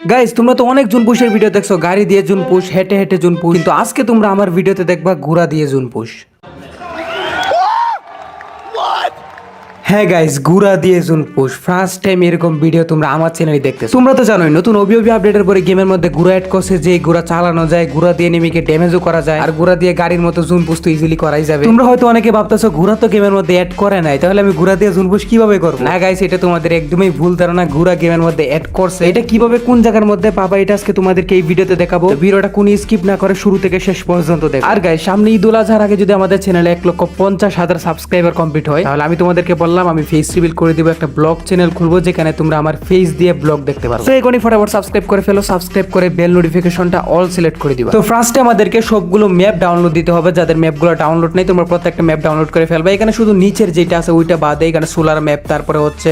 Guys তোমরা তো অনেক জুন পুশের ভিডিও দেখছো, গাড়ি দিয়ে জুন পুশ, হেঁটে হেঁটে জুন পুশ, কিন্তু আজকে তোমরা আমার ভিডিওতে দেখবা ঘোড়া দিয়ে জুন পুশ। হ্যাঁ গাইস, ঘোড়া দিয়ে জুন পুশ ফার্স্ট টাইম এরকম ভিডিও তোমরা আমার চ্যানেলে দেখতেছো। তোমরা তো জানোই নতুন ওবিওবি আপডেটের পরে গেমের মধ্যে ঘোড়া অ্যাড করছে, যে ঘোড়া চালানো যায়, ঘোড়া দিয়ে নেমিকে ড্যামেজও করা যায়, আর ঘোড়া দিয়ে গাড়ির মতো জুন পুশ তো ইজিলি করাই যাবে। তোমরা হয়তো অনেকে ভাবতেছো ঘোড়া তো গেমের মধ্যে অ্যাড করে নাই, তাহলে আমি ঘোড়া দিয়ে জুন পুশ কিভাবে করবো? না গাইস, এটা তোমাদের একদমই ভুল ধারণা। ঘোড়া গেমের মধ্যে অ্যাড করছে, এটা কিভাবে কোন জায়গার মধ্যে পাবা এটা আজকে তোমাদেরকে এই ভিডিওতে দেখাবো। ভিডিওটা কোন স্কিপ না করে শুরু থেকে শেষ পর্যন্ত দেখো। আর গাইস, সামনে ঈদ উল আজহার আগে যদি আমাদের চ্যানেলে 1,50,000 সাবস্ক্রাইবার কমপ্লিট হয়, তাহলে আমি তোমাদেরকে বললাম আমি ফেস রিভিল করে দিব, একটা ব্লগ চ্যানেল খুলবো যেখানে তোমরা আমার ফেস দিয়ে ব্লগ দেখতে পারো। তো এখনই ফটাফট সাবস্ক্রাইব করে ফেলো, সাবস্ক্রাইব করে বেল নোটিফিকেশনটা অল সিলেক্ট করে দিবা। তো ফার্স্টে আমাদেরকে সবগুলো ম্যাপ ডাউনলোড দিতে হবে। যাদের ম্যাপগুলো ডাউনলোড নেই তোমরা প্রত্যেকটা ম্যাপ ডাউনলোড করে ফেলবে। এখানে শুধু নিচের যেটা আছে ওইটা বাদে এখানে সোলার ম্যাপ, তারপরে হচ্ছে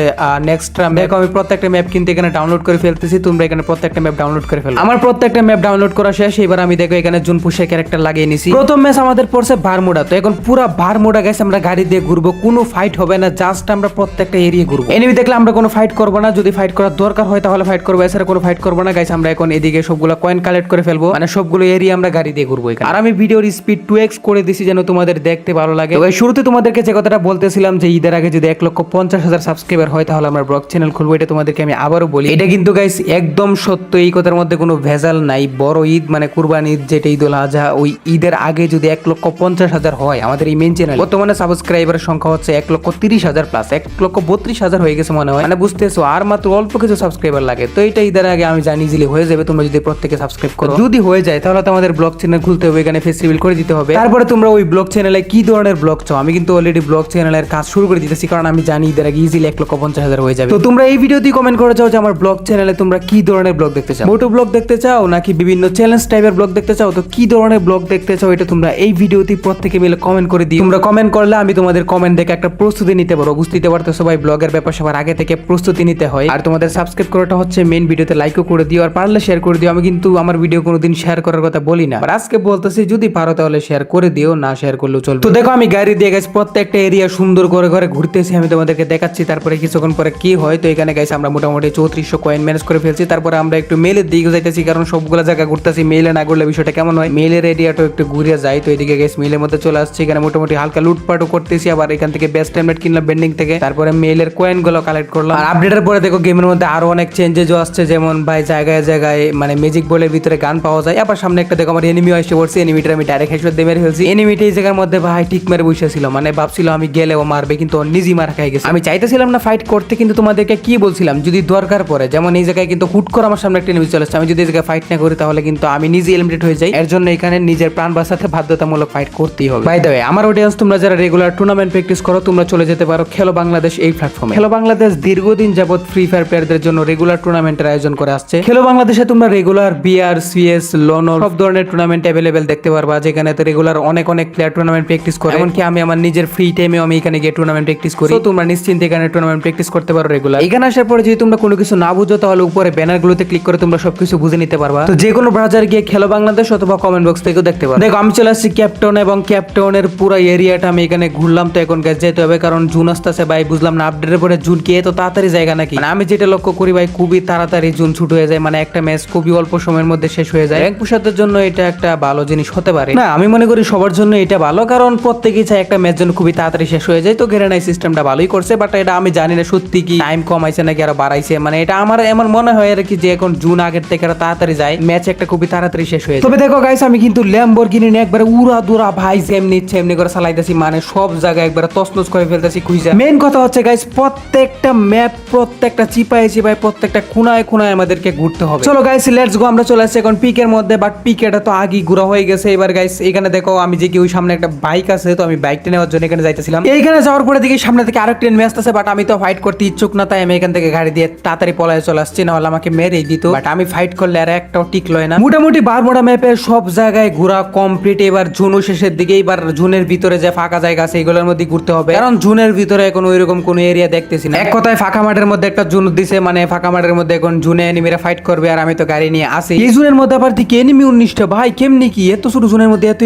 নেক্সট ম্যাপ। আমি প্রত্যেকটা ম্যাপ কিন্তু এখানে ডাউনলোড করে ফেলতেছি, তোমরা এখানে প্রত্যেকটা ম্যাপ ডাউনলোড করে ফেলো। আমার প্রত্যেকটা ম্যাপ ডাউনলোড করা শেষ। এবার আমি দেখো এখানে জুন পুশের ক্যারেক্টার লাগিয়ে নিছি। প্রথম ম্যাচ আমাদের পড়ছে বারমুডা। তো এখন পুরো বারমুডা গেছে, আমরা গাড়ি দিয়ে ঘুরবো, কোনো ফাইট হবে না, জাস্ট আমরা প্রত্যেকটা এরিয়া ঘুরবো। এনিমি দেখলে আমরা কোনো ফাইট করবো না, যদি ফাইট করার দরকার হয় তাহলে ফাইট করবো, এছাড়া কোনো ফাইট করবো না। গাইস আমরা এখন এদিকে সবগুলো কয়েন কালেক্ট করে ফেলবো, মানে সবগুলো এরিয়া আমরা গাড়ি দিয়ে ঘুরবো এখানে। আর আমি ভিডিওর স্পিড 2x করে দিছি যেন তোমাদের দেখতে ভালো লাগে। তো শুরুতে তোমাদেরকে যে কথাটা বলতেছিলাম যে ঈদের আগে যদি 1,50,000 সাবস্ক্রাইবার হয় তাহলে আমরা ব্লগ চ্যানেল খুলবো, এটা তোমাদেরকে আমি আবারও বলি। এটা কিন্তু গাইস একদম সত্য, এই কথার মধ্যে কোনো ভেজাল নাই। বড় ঈদ মানে কুরবানি ঈদ, যেটা ঈদ উল আজহা, ওই ঈদের আগে যদি 1,50,000 হয় আমাদের এই মেইন চ্যানেল, বর্তমানে সাবস্ক্রাইবারের সংখ্যা হচ্ছে 1,30,000 প্লাস, 1,32,000 হয়ে গেছে মনে হয়, মানে বুঝতেছো আর মাত্র অল্প কিছু সাবস্ক্রাইবার লাগে। তো এটা ঈদের আগে আমি জানি ইজিলি হয়ে যাবে, তোমরা যদি প্রত্যেকে সাবস্ক্রাইব করো। যদি হয়ে যায় তাহলে তো আমাদের ব্লগ চ্যানেল খুলতে হবে, এখানে ফেস রিভিল করে দিতে হবে। তারপরে তোমরা ওই ব্লগ চ্যানেলে কি ধরনের ব্লগ চাও, আমি কিন্তু অলরেডি ব্লগ চ্যানেলের কাজ শুরু করে দিতেছি, কারণ আমি জানি ঈদের আগে ইজিলি 1,50,000 হয়ে যাবে। তো তোমরা এই ভিডিওতেই কমেন্ট করে যাও যে আমার ব্লগ চ্যানেলে তোমরা কি ধরনের ব্লগ দেখতে চাও, মোটো ব্লগ দেখতে চাও নাকি বিভিন্ন চ্যালেঞ্জ টাইপের ব্লগ দেখতে চাও, তো কি ধরনের ব্লগ দেখতে চাও এটা তোমরা এই ভিডিওতেই প্রত্যেকে মিলে কমেন্ট করে দিও। তোমরা কমেন্ট করলে আমি তোমাদের কমেন্ট দেখে একটা প্রস্তুতি নিতে পারো। বুঝতে পারতেছো ভাই, ব্লগের ব্যাপার সবার আগে থেকে প্রস্তুতি নিতে হয়। আর তোমাদের সাবস্ক্রাইব করাটা হচ্ছে মেইন, ভিডিওতে লাইকও করে দিও, আর পারলে শেয়ার করে দিও। আমি কিন্তু আমার ভিডিও কোনোদিন শেয়ার করার কথা বলি না, আর আজকে বলতেছি যদি পারো তাহলে শেয়ার করে দিও, না শেয়ার করলেও চলবে। তো দেখো আমি গাড়ি দিয়ে গেছি, প্রত্যেকটা এরিয়া সুন্দর করে করে ঘুরতেছি, আমি তোমাদেরকে দেখাচ্ছি। তারপরে কিছুক্ষণ পরে কি হয়, তো এখানে গাইছে আমরা মোটামুটি 3400 কয়েন ম্যানেজ করে ফেলছি। তারপরে আমরা একটু মেলের দিকে যাইতেছি, কারণ সবগুলো জায়গা ঘুরতেছি, মেলে না ঘুরলে বিষয়টা কেমন হয়, মেলের এরিয়াটা একটু ঘুরে যায়। তো এদিকে গেছে মেলের মধ্যে চলে আসছে, এখানে মোটামুটি হালকা লুটপাটও করতেছি। আবার এখান থেকে বেস্ট টাইমলেট কিনলাম বেন্ডিং থেকে, তারপরে মেলের কয়েন গুলো কালেক্ট করলাম। আর আপডেটের পরে দেখো গেমের মধ্যে আরো অনেক চেঞ্জেসও আসছে, যেমন ভাই জায়গায় জায়গায় মানে ম্যাজিক বলের ভিতরে গান পাওয়া যায়। আবার সামনে একটা দেখো আমার এনিমি এসে পড়ছে, এনিমিটার আমি ডাইরেক্ট হেডশট দিয়ে মেরে ফেলছি। এনিমিটা এই জায়গার মধ্যে ভাই ঠিক মেরে বসেছিল, মানে ভাবছিল আমি গেলে ও মারবে, কিন্তু নিজেই মার খাই গেছে। আমি চাইতেছিলাম না ফাইট করতে, কিন্তু তোমাদেরকে কি বলছিলাম যদি দরকার পড়ে, যেমন এই জায়গায় কিন্তু হুট করে আমার সামনে একটা এনিমি চলে আসছে, আমি যদি এই জায়গায় ফাইট না করি তাহলে কিন্তু আমি নিজে এলিমিনেট হয়ে যাই। এর জন্য এখানে নিজের প্রাণ বাঁচাতে বাধ্যতামূলক ফাইট করতেই হবে। বাই দ্য ওয়ে আমার অডিয়েন্স, তোমরা যারা রেগুলার টুর্নামেন্ট প্র্যাকটিস করো তোমরা চলে যেতে পারো খেলো বাংলাদেশ এই প্ল্যাটফর্মে। খেলো বাংলাদেশ দীর্ঘদিন যাবত ফ্রি ফায়ার প্লেয়ারদের জন্য রেগুলার টুর্নামেন্টের আয়োজন করে আসছে। খেলো বাংলাদেশে তোমরা রেগুলার বিআর, সিএস, লোনো সব ধরনের টুর্নামেন্ট অ্যাভেলেবেল দেখতে পারবা, যেখানে তো রেগুলার অনেক প্লেয়ার টুর্নামেন্ট প্র্যাকটিস করে। এমনকি আমি আমার নিজের ফ্রি টাইমেও আমি এখানে গিয়ে টুর্নামেন্ট প্র্যাকটিস করি। তো তোমরা নিশ্চিন্তে এখানে টুর্নামেন্ট প্র্যাকটিস করতে পারো রেগুলার। এখানে আসার পরে যদি তোমরা কোনো কিছু না বুঝো তাহলে উপরে ব্যানার গুলোতে ক্লিক করে তোমরা সবকিছু বুঝে নিতে পারবা। তো যে কোনো ব্রাউজার গিয়ে খেলো বাংলাদেশ অথবা কমেন্ট বক্স থেকেও দেখতে পারো। দেখো আমি চলে আসছি ক্যাপটাউন, এবং ক্যাপটাউনের পুরো এরিয়াটা আমি এখানে ঘুরলাম। তো এখন গ্যাস যেতে হবে, কারণ জুন আসতেছে ভাই। বুঝলাম না আপডেটের পরে জুন কি এত তাড়াতাড়ি জায়গা নাকি, মানে আমি যেটা লক্ষ্য করি ভাই খুবই তাড়াতাড়ি জুন ছুট হয়ে যায়, মানে একটা ম্যাচ খুবই অল্প সময়ের মধ্যে শেষ হয়ে যায়। র্যাঙ্ক পুশারদের জন্য এটা একটা ভালো জিনিস হতে পারে না, আমি মনে করি সবার জন্য এটা ভালো, কারণ প্রত্যেকেই চায় একটা ম্যাচ যেন খুবই তাড়াতাড়ি শেষ হয়ে যায়। তো গ্রেনাই সিস্টেমটা ভালোই করছে, বাট এটা আমি জানি না সত্যি কি টাইম কমাইছে নাকি আরো বাড়াইছে, মানে এটা আমার এমন মনে হয় আর কি যে এখন জুন আগের থেকে আরো তাড়াতাড়ি যায়, ম্যাচ একটা খুবই তাড়াতাড়ি শেষ হয়ে যায়। তবে দেখো গাইস আমি কিন্তু ল্যাম্বরগিনি নিয়ে একবারে উড়া দুরা ভাই যেমনি ইচ্ছে এমনি করে চালাইতেছি, মানে সব জায়গায় একবারে তছনছ করে ফেলতেছি খুঁজা। মেইন কথা হচ্ছে গাইস প্রত্যেকটা ম্যাপ, প্রত্যেকটা চিপাই প্রত্যেকটা কোনায় কোনায় আমাদেরকে ঘুরতে হবে। চলো গাইস লেটস গো, আমরা চলে আসছি এখন পিকের মধ্যে, বাট পিকেটা তো আগেই ঘোরা হয়ে গেছে। এবার গাইস এখানে দেখো আমি যে কি ওই সামনে একটা বাইক আছে, তো আমি বাইকটা নেওয়ার জন্য এখানে যাইতেছিলাম। এইখানে যাওয়ার পরে দেখি সামনে থেকে আরেকটা এনিমি আসতেছে, বাট আমি তো ফাইট করতে ইচ্ছুক না, তাই আমি এখান থেকে গাড়ি দিয়ে তাড়াতাড়ি পলায় চলে আসছি, না হলে আমাকে মেরেই দিত। বাট আমি ফাইট করলে আর একটাও টিকলো না। মোটামুটি বারমুডা ম্যাপের সব জায়গায় ঘোরা কমপ্লিট। এবার জুন শেষের দিকে, এবার জুনের ভিতরে যে ফাঁকা জায়গা আছে এগুলোর মধ্যে ঘুরতে হবে, কারণ জুনের ভিতরে ভিতরে এখন ওইরকম কোনো এরিয়া দেখতেছি না। এক কথায় ফাঁকা মাঠের মধ্যে একটা জুন দিছে, মানে ফাঁকা মাঠের মধ্যে এখন জুনে এনিমিরা ফাইট করবে আর আমি তো গাড়ি নিয়ে আসি। এই জুনের মধ্যে আবার দিকে এনিমি 19টা ভাই, কেমনি কি এত ছোট জুনের মধ্যে এত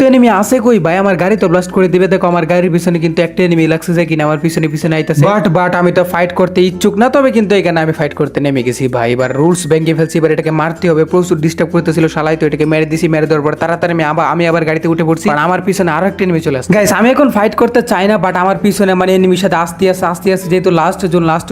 এনিমি আছে কই ভাই? আমার গাড়ি তো ব্লাস্ট করে দিবে। দেখো আমার গাড়ির পিছনে কিন্তু একটা এনিমি লাগছে যে কিনা আমার পিছনে আইতাছে। বাট আমি তো ফাইট করতে ইচ্ছুক না, তবে কিন্তু এখানে আমি ফাইট করতে নেমে গেছি ভাই। এবার রুলস ভেঙে ফেলছি, এবার এটাকে মারতে হবে। প্রচুর ডিস্টার্ব করতেছিল শালাই, তো এটাকে মেরে দিছি। মেরে দেওয়ার পর তাড়াতাড়ি আমি আবার গাড়িতে উঠে পড়ছি, কারণ আমার পিছনে আরো একটা এনিমি চলে আসছে। গাইস আমি এখন ফাইট করতে চাই না, বাট আমার পিছনে মানে এনিমির সাথে আসতে আছে যেহেতু লাস্ট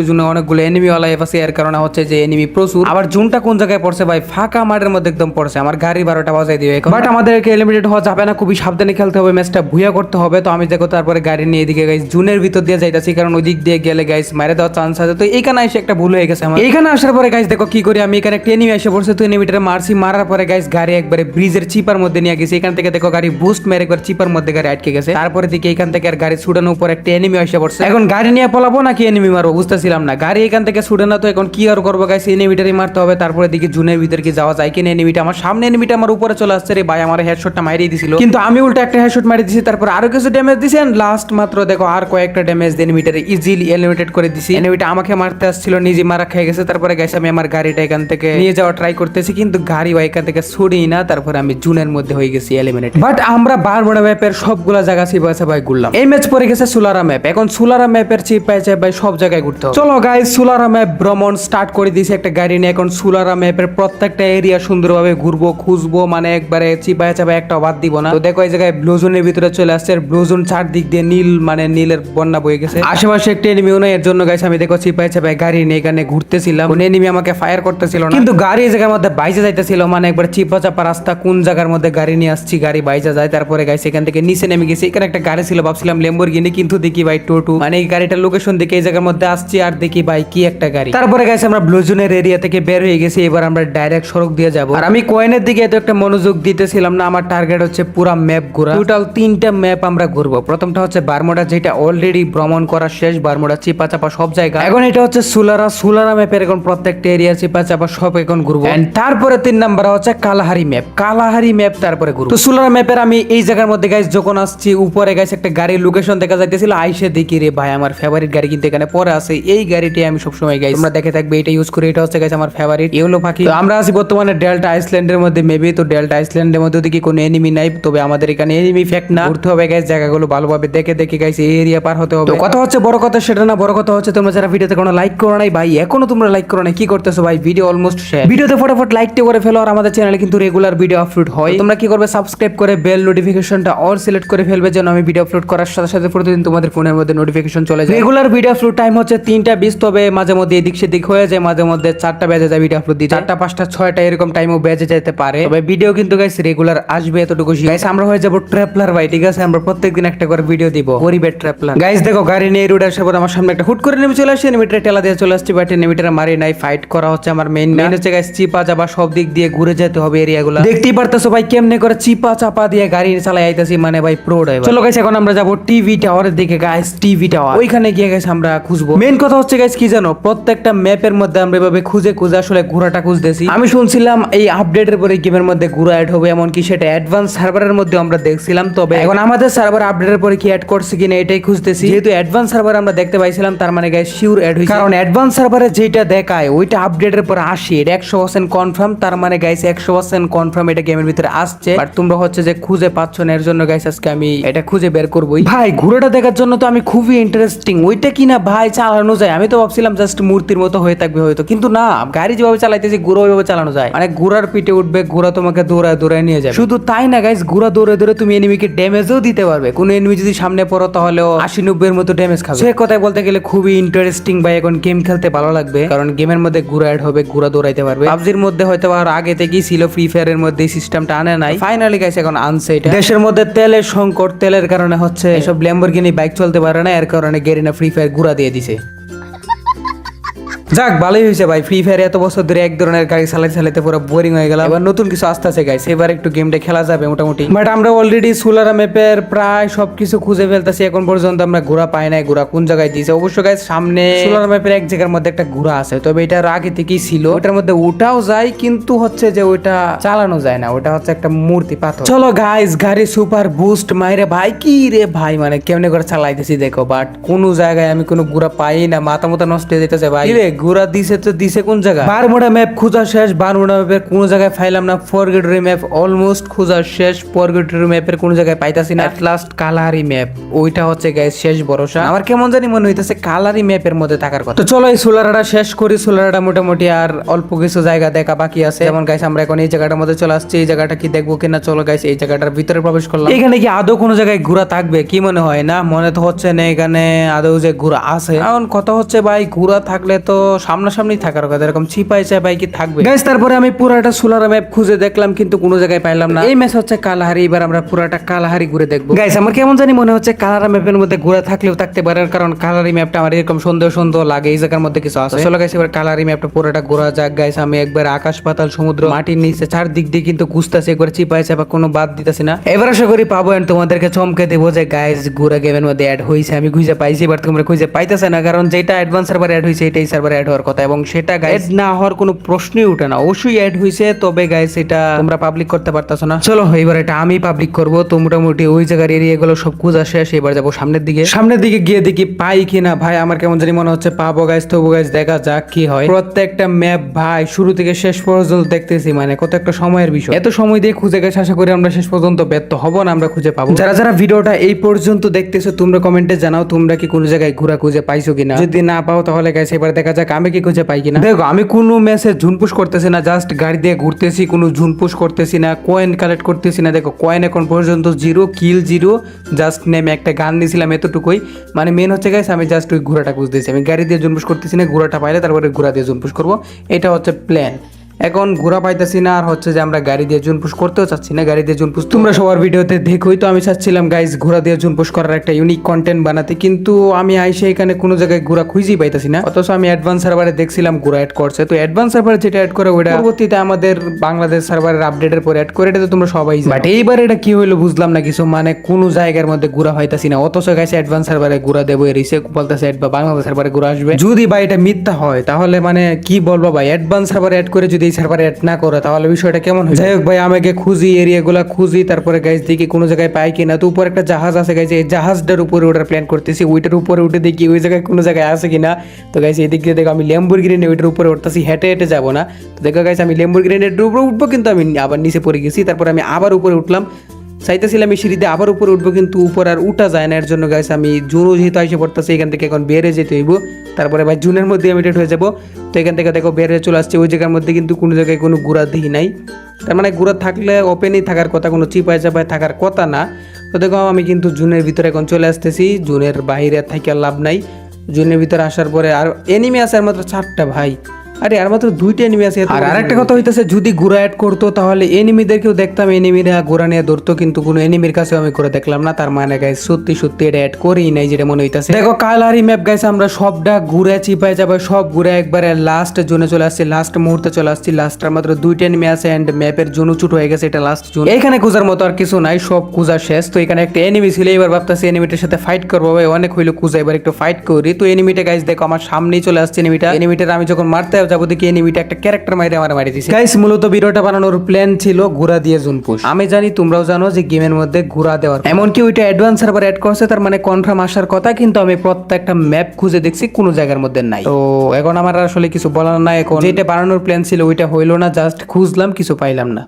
জুনে অনেকগুলো এনিমি ওয়ালা আছে, এর কারণে হচ্ছে যে এনিমি প্রচুর। আবার জুনটা কোন জায়গায় পড়ছে ভাই? ফাঁকা মাঠের মধ্যে একদম পড়ছে। আমার গাড়ি 12টা বাজাই দিবে, বাট আমাদেরকে এলিমিনেট হওয়া যাবে না, খুবই সাবধানে খেলতে হবে, ম্যাচটা ভুয়া করতে হবে। তো আমি দেখো তারপরে গাড়ি নিয়ে এদিকে গাইস জুনের ভিতর দিয়ে যাইতাছি, কারণ ওই দিক দিয়ে গেলে গাইস মারে দেওয়ার চান্স আছে। তো এইখানে এসে একটা ভুল হয়ে গেছে আমার। এইখানে আসার পরে গাইস দেখো কি করি আমি, এখানে একটা এনিমি এসে পড়ছে। তো এনিমিটারে মারছি, মারার পরে গাইস গাড়ি একবারে ব্রিজের চিপার মধ্যে নিয়ে গেছে। এখান থেকে দেখো গাড়ি বুস্ট মেরে একবার চিপার মধ্যে গাড়ি আটকে গেছে। তারপরে দিকে এখান থেকে আর গাড়ি ছুটানোর উপর একটা এনিমি এসে পড়ছে। এখন গাড়ি নিয়ে পলাবো নাকি এনিমি মারবো বুঝতেছিলাম না। গাড়ি এখান থেকে ছুটে না, তো এখন কি আর করবো গাইস, এনিমিটারই মারতে হবে। তারপরে দিকে জুনের ভিতর কি যাওয়া যায় কিনা? এনিমিটা আমার সামনে, এনিমিটা আমার উপরে চলে আসছে রে ভাই। আমার হেডশটটা মারিয়ে দিছিল, কিন্তু আমি উল্টা একটা হেডশট মারি দিছি। তারপর আরো কিছু ড্যামেজ দিছি, লাস্ট মাত্র দেখো আর কয়েকটা ড্যামেজ দিয়ে এনিমিটারে ইজিলি এলিমিনেট করে দিছি। এনিমিটা আমাকে মারতে আসছিল, নিজে মারা খেয়ে গেছে। তারপরে গাইস আমি আমার গাড়িটা এখান থেকে নিয়ে যাওয়া ট্রাই করতেছি, কিন্তু গাড়ি এখান থেকে ছুড়েই না। তারপরে আমি জুনের মধ্যে হয়ে গেছি এলিমিনেট। বাট আমরা বারমুডা ম্যাপের সবগুলা জায়গা চিপাইছে ভাই ঘুরলাম। এই ম্যাচ পরে গেছে সুলারা ম্যাপ। এখন সুলারা ম্যাপের চিপাইছে ভাই সব জায়গায় ঘুরতে হবে। চলো গাইস সুলারা ম্যাপ ভ্রমণ স্টার্ট করে দিয়েছি একটা গাড়ি নিয়ে। এখন সুলারা ম্যাপের প্রত্যেকটা এরিয়া সুন্দরভাবে ঘুরবো, খুঁজবো, মানে একবারে চিপায় চাপায় একটা বাদ দিব না। তো দেখো এই জায়গায় ব্লু জোনের ভিতরে চলে আসছে। ব্লু জোন চারদিক দিয়ে নীল, মানে নীলের বন্যা বয়ে গেছে। আশেপাশে একটা এনিমিও নাই, এর জন্য গাইস আমি দেখো চিপায় চাপায় গাড়ি নিয়ে এখানে ঘুরতেছিলাম। কোন এনিমি আমাকে ফায়ার করতেছিল না, কিন্তু গাড়ি এই জায়গার মধ্যে বাইজে যাইতেছিল, মানে একবার চিপা চাপা রাস্তা, কোন জায়গার মধ্যে গাড়ি নিয়ে আসছি, গাড়ি বাইজা যায়। তারপরে গাইস এখান থেকে নিচে নেমে গেছি। এখানে একটা গাড়ি ছিল, ভাবছিলাম ল্যাম্বরগিনি, কিন্তু দেখি ভাই টোটো, মানে এই গাড়িটার লোকেশন দেখে এই জায়গার মধ্যে আসছি, আর দেখি ভাই কি একটা গাড়ি। তারপরে গাইস আমরা ব্লু জোনের এরিয়া থেকে বের হয়ে গেছি। এবার আমরা ডাইরেক্ট সড়ক দিয়ে যাব। আর আমি কয়েনের দিকে এত একটা মনোযোগ দিতেছিলাম না, আমার টার্গেট হচ্ছে পুরো ম্যাপ ঘোরা। টোটাল 3টা ম্যাপ আমরা ঘুরবো। প্রথমটা হচ্ছে বারমুডা, যেটা অলরেডি ভ্রমণ করা শেষ, বারমুডা চিপা চাপা সব জায়গা। এখন এটা হচ্ছে সুলারা ম্যাপের এখন প্রত্যেকটা এরিয়া চিপা চাপা সব এখন ঘুরবো। তারপরে 3 নাম্বার হচ্ছে কালাহারি ম্যাপ তারপরে ঘুরবো। তো সুলারা ম্যাপের আমি এই জায়গার মধ্যে গাইস যখন আসছি, উপরে গাইস একটা গাড়ির লোকেশন দেখা যাইতেছিল। আইসে দেখি রে ভাই আমার ফেভারিট গাড়ি কিন্তু এখানে পরে আছে। এই গাড়িটি আমি সবসময় গাইস তোমরা দেখে থাকবে, এটা ইউজ করি। এটা হচ্ছে গাইস আমার ফেভারিট ইয়েলো পাখি। তো আমরা আছি বর্তমানে ডেল্টা আইসল্যান্ডের মধ্যে মেবি। তো ডেল্টা আইসল্যান্ডের মধ্যে দেখি কোনো এনিমি নাই, তবে আমাদের এখানে এনিমি ফ্যাক্ট না, ঘুরতে হবে গাইস জায়গাগুলো ভালোভাবে দেখে গাইস এই এরিয়া পার হতে হবে। তো কথা হচ্ছে বড় কথা সেটা না, বড় কথা হচ্ছে তোমরা যারা ভিডিওতে কোনো লাইক করো নাই ভাই, এখনো তোমরা লাইক করো নাই, কি করতেছো ভাই? ভিডিও অলমোস্ট শেষ, ভিডিওতে ফটাফট লাইকটা করে ফেলো। আর আমাদের চ্যানেলে কিন্তু রেগুলার ভিডিও আপলোড হয়। তোমরা কি করবে? সাবস্ক্রাইব করে বেল নোটিফিকেশনটা অল সিলেক্ট করে ফেলবে, যেন আমি ভিডিও আপলোড করার সাথে সাথে প্রতিদিন তোমাদের ফোনের মধ্যে নোটিফিকেশন চলে যায়। রেগুলার ভিডিও আপলোড টাইম হচ্ছে 3টা 20, তবে মাঝে মধ্যে এদিক সেদিক হয়ে যায়, মাঝে মধ্যে 4টা বেজে যায় ভিডিও আপলোড দিতে। 4টা 5টা 6টা এরকম টাইমও বেজে যেতে পারে, তবে ভিডিও কিন্তু গাইস রেগুলার আসবে, এতটুকু গাইস। আমরা হয়ে যাব ট্র্যাপলার ভাই, ঠিক আছে? আমরা প্রত্যেকদিন একটা করে ভিডিও দিব, গরিবের ট্র্যাপলার। গাইস দেখো গাড়ি নিয়ে রোড আসার পর আমার সামনে একটা হুট করে নেমে চলে আসে, এনিমিটারে টেলা দিয়ে চলে আসছে, বাট এনিমিটারে মারি নাই। ফাইট করা হচ্ছে আমার মেইন হচ্ছে গাইস চিপা চাপা সব দিক দিয়ে ঘুরে যেতে হবে এরিয়াগুলো। দেখতেই পারতেছো ভাই কেমনে করে চিপা চাপা দিয়ে গাড়ি চালাই আইতাছি, মানে ভাই প্রো ড্রাইভার। চলো গাইস এখন আমরা যাব টিভি টাওয়ারের দিকে। গাইস টিভি টাওয়ার, ওইখানে গিয়ে গাইস আমরা খুঁজবো। মেইন কথা হচ্ছে গাইস কি জানো, প্রত্যেকটা ম্যাপের মধ্যে আমরা এভাবে খুঁজে আসলে ঘোরাটা খুঁজতেছি। আমি শুনছিলাম এই আপডেটের পরে গেমের মধ্যে ঘোরা অ্যাড হবে, এমনকি সেটা অ্যাডভান্স সার্ভারের মধ্যে আমরা দেখছিলাম। তবে এখন আমাদের সার্ভার আপডেটের পরে কি অ্যাড করছে কিনা এটাই খুঁজতেছি। যেহেতু অ্যাডভান্স সার্ভার আমরা দেখতে পাইছিলাম, তার মানে গাইস শিওর অ্যাড হইছে, কারণ অ্যাডভান্স সার্ভারে যেটা দেখায় ওইটা আপডেটের পরে আসে, এটা 100% কনফার্ম। তার মানে গাইস 100% কনফার্ম এটা গেমের ভিতরে আসছে, বাট তোমরা হচ্ছে যে খুঁজে পাচ্ছ না, এর জন্য গাইস আজকে আমি এটা খুঁজে বের করবই। ভাই ঘোড়াটা দেখার জন্য তো আমি খুবই ইন্টারেস্টিং, ওইটা কিনা ভাই চালানো যায়। আমি তো ভাবছিলাম জাস্ট মূর্তির মতো হয়ে থাকবে হয়তো, কিন্তু না, গাড়ি যেভাবে চালাইতেছি ঘোড়া ওইভাবে চালানো যায়, মানে ঘোড়ার পিঠে উঠবে, ঘোড়া তোমাকে দৌড়ায় নিয়ে যাবে। শুধু তাই না গাইস, ঘোড়া দৌড়ে তুমি এনিমিকে ড্যামেজও দিতে পারবে। কোন এনিমি যদি সামনে পড়ো তাহলেও 80-90 এর মতো ড্যামেজ খাবে। সে কথায় বলতে গেলে খুবই ইন্টারেস্টিং ভাই, এখন গেম খেলতে ভালো লাগবে, কারণ গেমের মধ্যে ঘোড়া অ্যাড হবে, ঘোড়া দৌড়াইতে পারবে। পাবজির মধ্যে হয়তো আর আগে থেকেই ছিল, ফ্রি ফায়ারের মধ্যে সিস্টেমটা আনে নাই, ফাইনালি গাইস এখন আনছে এটা। দেশের মধ্যে তেলের সংকট, তেলের কারণে হচ্ছে এসব ল্যাম্বরগিনি বাইক চলতে পারে না, এর কারণে গেরিনা ফ্রি ফায়ার ঘোড়া দিয়ে দিছে। যাক ভালোই হয়েছে ভাই, ফ্রি ফায়ার এত বছর ধরে এক ধরনের গাড়ি চালাতে পুরো বোরিং হয়ে গেলাম। এবার নতুন কিছু আসতে আছে গাইস, এবার একটু গেমটা খেলা যাবে মোটামুটি। বাট আমরা অলরেডি সোলারা ম্যাপের প্রায় সবকিছু খুঁজে ফেলতেছি, এখন পর্যন্ত আমরা ঘোড়া পাই নাই। ঘোড়া কোন জায়গায় দিয়েছে অবশ্য গাইস, সামনে সোলারা ম্যাপের এক জায়গার মধ্যে একটা ঘোড়া আছে, তবে এটার আগে থেকেই ছিল। ওটার মধ্যে ওটাও যায়, কিন্তু হচ্ছে যে ওইটা চালানো যায় না, ওটা হচ্ছে একটা মূর্তি পাথর। চলো গাইস, গাড়ি সুপার বুস্ট মাইরে ভাই, কি রে ভাই, মানে কেমনে করে চালাইতেছি দেখো। বাট কোন জায়গায় আমি কোনো ঘোড়া পাই না, মাথা মাথা নষ্ট হয়ে যেতেছে ভাই। রে ঘোড়া দিছে তো দিছে কোন জায়গায়? বারমুডা ম্যাপ খোঁজা শেষ, বারমুডা ম্যাপের কোন জায়গায় পাইলাম না। ফরগেটরি ম্যাপ অলমোস্ট খোঁজা শেষ, ফরগেটরি ম্যাপের কোন জায়গায় পাইতাছি না। এট লাস্ট কালারি ম্যাপ, ওইটা হচ্ছে গাইস শেষ ভরসা। আমার কেমন জানি মনে হইতেছে কালারি ম্যাপের মধ্যে থাকার কথা। তো চলো এই সোলারাটা শেষ করি। সোলারাটা মোটামুটি আর অল্প কিছু জায়গা দেখা বাকি আছে। যেমন গাইস আমরা এখন এই জায়গাটার মধ্যে চলে আসছি, এই জায়গাটা কি দেখবো কিনা। চলো গাইস এই জায়গাটার ভিতরে প্রবেশ করলাম। এখানে কি আদৌ কোনো জায়গায় ঘোড়া থাকবে কি মনে হয়? না, মনে তো হচ্ছে না এখানে আদৌ যে ঘোড়া আছে। এখন কথা হচ্ছে ভাই, ঘোড়া থাকলে তো সামনাসামনি থাকার কথা, এরকম চিপাই চাপাই কি থাকবে গাইস? তারপরে আমি পুরাটা সোলার ম্যাপ খুঁজে দেখলাম, কিন্তু কোনো জায়গায় পাইলাম না। এই ম্যাচ হচ্ছে কালাহারি, এবার আমরা পুরাটা কালাহারি ঘুরে দেখবো গাইস। আমার কেমন জানি মনে হচ্ছে কালারা ম্যাপের মধ্যে ঘোড়া থাকলেও থাকতে পারে, কারণ কালারি ম্যাপটা আমার এরকম সুন্দর সুন্দর লাগে, এই জায়গার মধ্যে কিছু আছে। চলো গাইস এবার কালারি ম্যাপটা পুরোটা ঘোরা যাক গাইস। আমি একবার আকাশ পাতাল সমুদ্র মাটির নিচে চারদিক দিয়ে কিন্তু খুঁজতেছি, একবার চিপাই চাপা কোনো বাদ দিতেছি না। এবার আশা করি পাবো, এন্ড তোমাদেরকে চমকে দেবো যে গাইস ঘোরা গেমের মধ্যে অ্যাড হয়েছে। আমি খুঁজে পাইছি, এবার তোমরা খুঁজে পাইতেছে না, কারণ যেটা অ্যাডভান্স সার্ভার অ্যাড হয়েছে এটাই সার্ভার অ্যাড হওয়ার কথা, এবং সেটা গাইস না হওয়ার কোনো প্রশ্নই উঠে না। অবশ্যই অ্যাড হয়েছে, তবে গাইস এটা তোমরা পাবলিক করতে পারতাছো না। চলো এবার এটা আমি পাবলিক করবো। তো মোটামুটি ওই জায়গার এরিয়াগুলো সব খোঁজা শেষ, এবার যাবো সামনের দিকে। সামনের দিকে গিয়ে দেখি পাই কিনা ভাই। আমার কেমন জানি মনে হচ্ছে পাবো গাইস। তবু গাইস দেখা যাক কি হয়। প্রত্যেকটা ম্যাপ ভাই শুরু থেকে শেষ পর্যন্ত দেখতেছি, মানে কত একটা সময়ের বিষয়। এত সময় দিয়ে খুঁজে গেছে, আশা করি আমরা শেষ পর্যন্ত ব্যর্থ হব না, আমরা খুঁজে পাবো। যারা যারা ভিডিওটা এই পর্যন্ত দেখতেছো তোমরা কমেন্টে জানাও তোমরা কি কোনো জায়গায় ঘোরা খুঁজে পাইছো কিনা। যদি না পাও তাহলে গাইস এবার দেখা যাক আমি কি খুঁজে পাই কিনা। দেখো আমি কোনো ম্যাচে ঝুনপুশ করতেছি না, জাস্ট গাড়ি দিয়ে ঘুরতেছি, কোনো ঝুনপুশ করতেছি না, কয়েন কালেক্ট করতেছি না। দেখো কয়েন এখন পর্যন্ত 0, কিল 0, জাস্ট নেমে একটা গান নিয়েছিলাম, এতটুকুই। মানে মেন হচ্ছে গাইস আমি জাস্ট ওই ঘোড়াটা খুঁজতেছি, আমি গাড়ি দিয়ে ঝুনপুশ করতেছি না। ঘোড়াটা পাইলে তারপরে ঘোড়া দিয়ে ঝুনপুশ করবো, এটা হচ্ছে প্ল্যান। এখন ঘোরা পাইতেছি না, আর হচ্ছে যে আমরা গাড়ি দিয়ে জুনপুশ করতেও চাচ্ছি না। গাড়ি দিয়ে জুনপুশ তোমরা সবার ভিডিওতে দেখোই, তো আমি চাচ্ছিলাম গাইস ঘোরা দিয়ে জুনপুশ করার একটা ইউনিক কন্টেন্ট বানাতে, কিন্তু আমি আইসে এখানে কোনো জায়গায় ঘোরা খুঁজেই পাইতেছি না। অথচ আমি অ্যাডভান্স সার্ভারে দেখছিলাম ঘোরা অ্যাড করছে, তো অ্যাডভান্স সার্ভারে যেটা অ্যাড করে ওইটা পরবর্তীতে আমাদের বাংলাদেশ সার্ভারের আপডেটের পরে অ্যাড করে, এটা তো তোমরা সবাই জানো। বাট এইবার এটা কি হইলো বুঝলাম না কিছু, মানে কোনো জায়গার মধ্যে ঘোরা হইতাছি না। অথচ গাইস অ্যাডভান্স সার্ভারে ঘোরা দেবো, রিসে বলতেছে বা বাংলাদেশ সার্ভারে ঘোরা আসবে। যদি ভাই এটা মিথ্যা হয় তাহলে মানে কি বলবো ভাই, অ্যাডভান্স সার্ভারে অ্যাড করে যদি এই সার্ভারে অ্যাড না করে তাহলে বিষয়টা কেমন হয়? যাই হোক ভাই, আমাকে খুঁজি এরিয়াগুলা খুঁজি, তারপরে গাইস দেখি কোনো জায়গায় পাই কিনা। তো উপরে একটা জাহাজ আছে গাইস, এই জাহাজটার উপরে ওঠার প্ল্যান করতেছি, ওইটার উপরে উঠে দেখি ওই জায়গায় কোনো জায়গায় আছে কিনা। তো গাইস এদিক দিয়ে দেখো আমি ল্যাম্বরগিনি নিয়ে ওইটার উপরে উঠতেছি, হেঁটে হেঁটে যাবো না। তো দেখো গাইস আমি ল্যাম্বরগিনির উপরে উঠবো, কিন্তু আমি আবার নিচে পড়ে গেছি। তারপরে আমি আবার উপরে উঠলাম, চাইতেছিলাম এই সিঁড়িতে আবার উপরে উঠবো, কিন্তু উপর আর উঠা যায় না। এর জন্য গাইস আমি জুনও যেহেতু এসে পড়তেছে, এখান থেকে এখন বেড়ে যেতে হইব। তারপরে ভাই জুনের মধ্যে আমি হয়ে যাবো। তো এখান থেকে দেখো বেড়ে চলে আসছে, ওই জায়গার মধ্যে কিন্তু কোনো জায়গায় কোনো ঘোরা দিই নাই। তার মানে ঘোরা থাকলে ওপেনই থাকার কথা, কোনো চিপায় চাপায় থাকার কথা না। তো দেখো আমি কিন্তু জুনের ভিতরে এখন চলে আসতেছি, জুনের বাইরে থেকে লাভ নাই। জুনের ভিতরে আসার পরে আর এনিমি আছে আর মাত্র 4টা ভাই। আরে আর মাত্র 2টা এনিমি আছে। আর আরেকটা কথা হইতেছে, যদি ঘোড়া অ্যাড করতো তাহলে এনিমিদেরকেও দেখতাম, এনিমিরা ঘোড়া নিয়ে ধরতো, কিন্তু কোনো এনিমির কাছে আমি করে দেখলাম না। তার মানে গাইস সত্যি সত্যি এটা অ্যাড করেই নাই যেটা মনে হইতাছে। দেখো কালারি ম্যাপ গাইস, আমরা সবটা ঘুরে চিপায় যাবে, সব ঘুরে একবারে লাস্ট জোনে চলে আসছি, লাস্ট মুহূর্তে চলে আসছি। লাস্টের মাত্র 2টা এনিমি আছে, এন্ড ম্যাপের জোনও ছোট হয়ে গেছে, এটা লাস্ট জোন। এখানে খোঁজার মতো আর কিছু নাই, সব খোঁজা শেষ। তো এখানে একটা এনিমি ছিল, এবার ভাবতেছি এনিমিটার সাথে ফাইট করবো। ভাই অনেক হইলো খোঁজা, এবার একটু ফাইট করি। তো এনিমিটা গাইস দেখো আমার সামনেই চলে আসছে। এনিমিটার আমি যখন মারতে যাবো দেখি এনিমিটা একটা ক্যারেক্টার মাইরে আমার মারি দিছে। গাইস মূলত ভিডিওটা বানানোর প্ল্যান ছিল ঘোড়া দিয়ে জুনপুশ। আমি জানি তোমরাও জানো যে গেমের মধ্যে ঘোড়া দেওয়ার, এমনকি ওইটা অ্যাডভান্স সার্ভার অ্যাড করছে, তার মানে কনফার্ম আসার কথা, কিন্তু আমি প্রত্যেকটা ম্যাপ খুঁজে দেখছি কোনো জায়গার মধ্যে নাই। তো এখন আমার আসলে কিছু বলার নাই, এখন যেটা বানানোর প্ল্যান ছিল ওইটা হইলো না, জাস্ট খুঁজলাম কিছু পাইলাম না।